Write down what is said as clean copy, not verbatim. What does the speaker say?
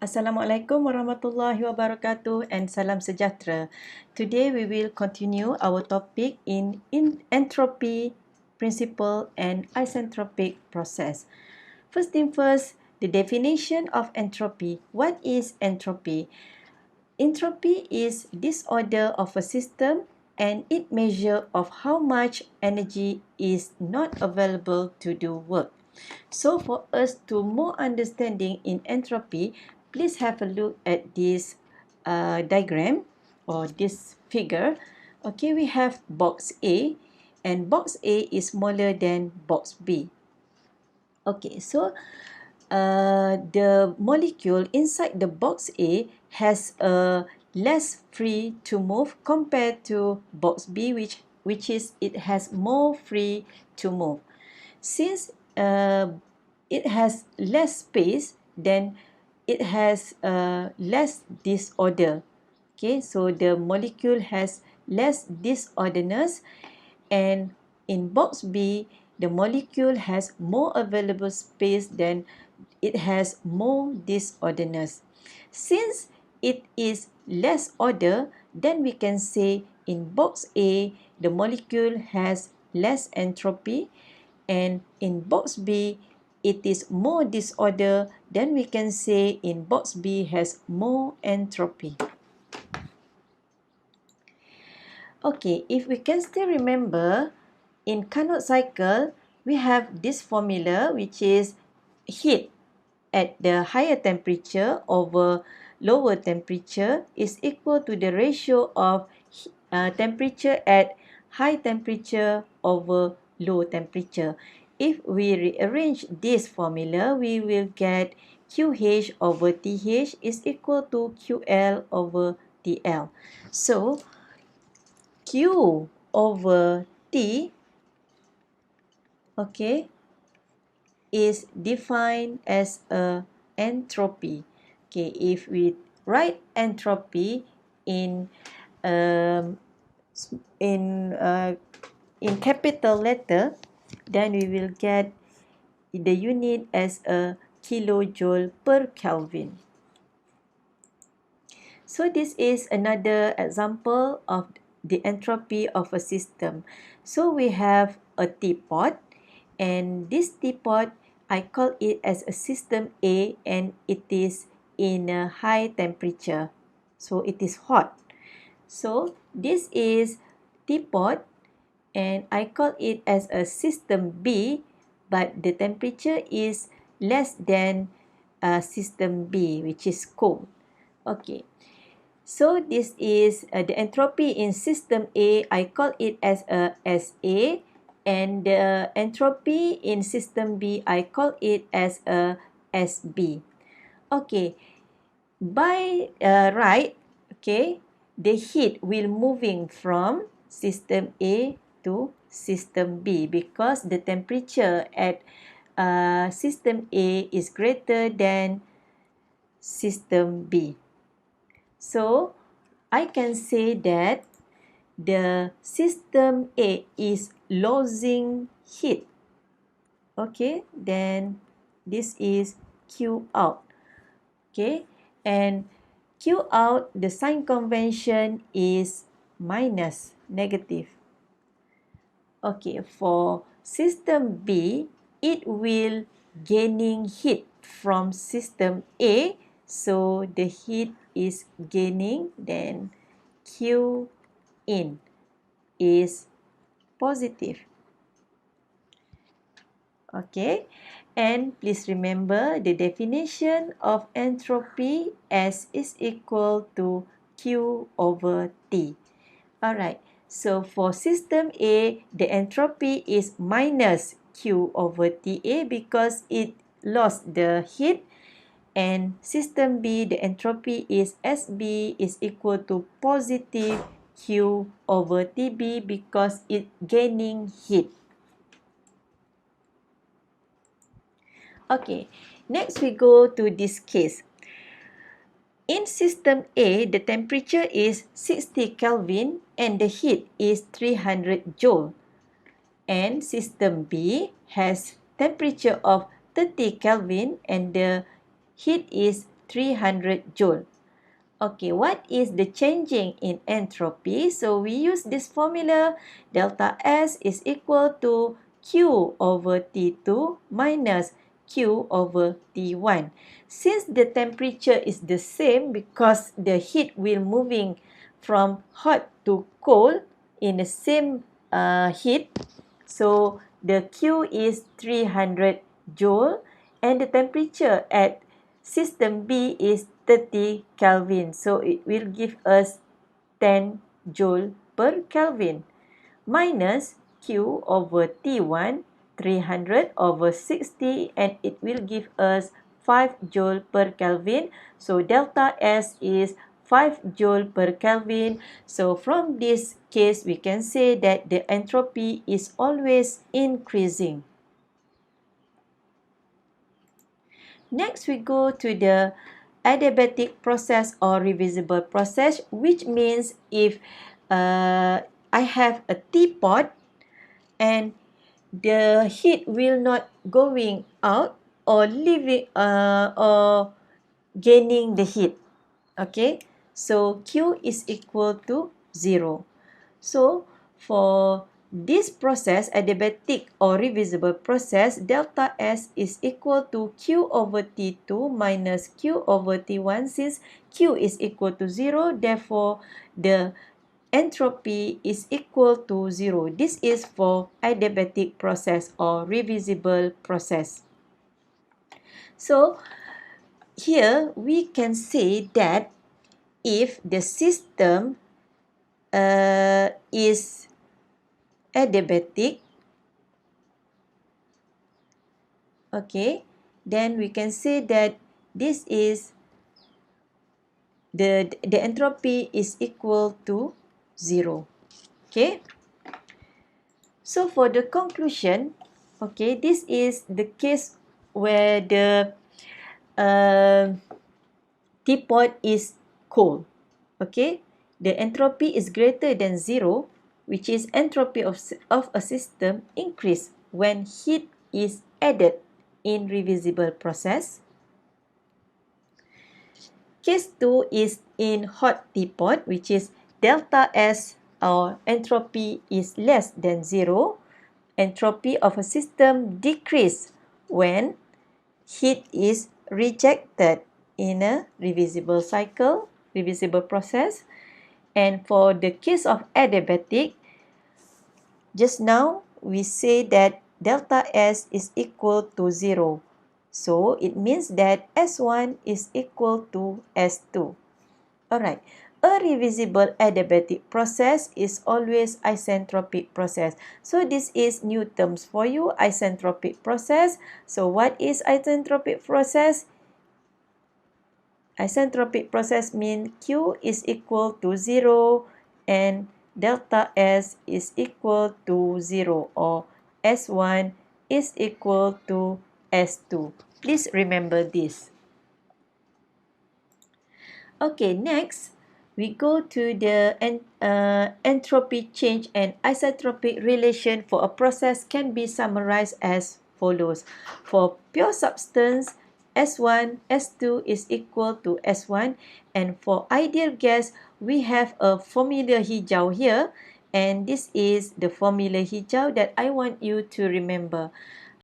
Assalamualaikum warahmatullahi wabarakatuh and salam sejahtera. Today we will continue our topic in entropy principle and isentropic process. First thing first, the definition of entropy. What is entropy? Entropy is disorder of a system and it measure of how much energy is not available to do work. So for us to more understanding in entropy, please have a look at this diagram or this figure. Okay, we have box A and box A is smaller than box B. Okay, so the molecule inside the box A has a less free to move compared to box B, which is it has more free to move. Since it has less space, then it has less disorder. Okay, so the molecule has less disorderness, and in box B, the molecule has more available space than it has more disorderness. Since it is less order, then we can say in box A, the molecule has less entropy, and in box B, it is more disorder, then we can say in box B has more entropy. Okay, if we can still remember, in Carnot cycle, we have this formula which is heat at the higher temperature over lower temperature is equal to the ratio of temperature at high temperature over low temperature. If we rearrange this formula, we will get QH over TH is equal to QL over TL. So, Q over T, okay, is defined as a entropy. Okay, if we write entropy in um, in uh, in capital letter, then we will get the unit as a kilojoule per Kelvin. So this is another example of the entropy of a system. So we have a teapot, and this teapot, I call it as a system A, and it is in a high temperature. So it is hot. So this is teapot, and I call it as a system B, but the temperature is less than system B, which is cold. Okay. So this is the entropy in system A. I call it as a SA, and the entropy in system B, I call it as a SB. Okay, by right, okay, the heat will moving from system A to system B because the temperature at system A is greater than system B. So, I can say that the system A is losing heat. Okay, then this is Q out. Okay, and Q out, the sign convention is minus, negative. Okay, for system B, it will gaining heat from system A, so the heat is gaining, then Q in is positive. Okay, and please remember the definition of entropy as is equal to Q over T. Alright, so for system A, the entropy is minus Q over TA because it lost the heat, and system B, the entropy is SB is equal to positive Q over TB because it gaining heat. Okay, next we go to this case. In system A, the temperature is 60 Kelvin and the heat is 300 joule. And system B has temperature of 30 Kelvin and the heat is 300 joule. Okay, what is the changing in entropy? So we use this formula. Delta S is equal to Q over T2 minus Q over T1. Since the temperature is the same because the heat will moving from hot to cold in the same heat, so the Q is 300 joule and the temperature at system B is 30 Kelvin. So it will give us 10 joule per Kelvin minus Q over T1 300 over 60 and it will give us 5 joule per Kelvin. So delta S is 5 joule per Kelvin. So from this case, we can say that the entropy is always increasing. Next, we go to the adiabatic process or reversible process, which means if I have a teapot and the heat will not going out or leaving or gaining the heat. Okay, so Q is equal to 0. So for this process, adiabatic or reversible process, delta S is equal to Q over T2 minus Q over T1. Since Q is equal to 0, therefore the entropy is equal to 0. This is for adiabatic process or reversible process. So here we can say that if the system is adiabatic, okay, then we can say that this is the entropy is equal to 0. Okay, so for the conclusion, okay, this is the case where the teapot is cold. Okay, the entropy is greater than 0, which is entropy of a system increase when heat is added in reversible process. Case 2 is in hot teapot, which is delta S or entropy is less than 0. Entropy of a system decrease when heat is rejected in a reversible cycle, reversible process. And for the case of adiabatic, just now we say that delta S is equal to 0. So it means that S1 is equal to S2. Alright, a reversible adiabatic process is always isentropic process. So this is new terms for you, isentropic process. So what is isentropic process? Isentropic process means Q is equal to 0 and delta S is equal to 0 or S1 is equal to S2. Please remember this. Okay, next we go to the entropy change and isentropic relation for a process can be summarized as follows. For pure substance, S1, S2 is equal to S1, and for ideal gas, we have a formula hijau here, and this is the formula hijau that I want you to remember.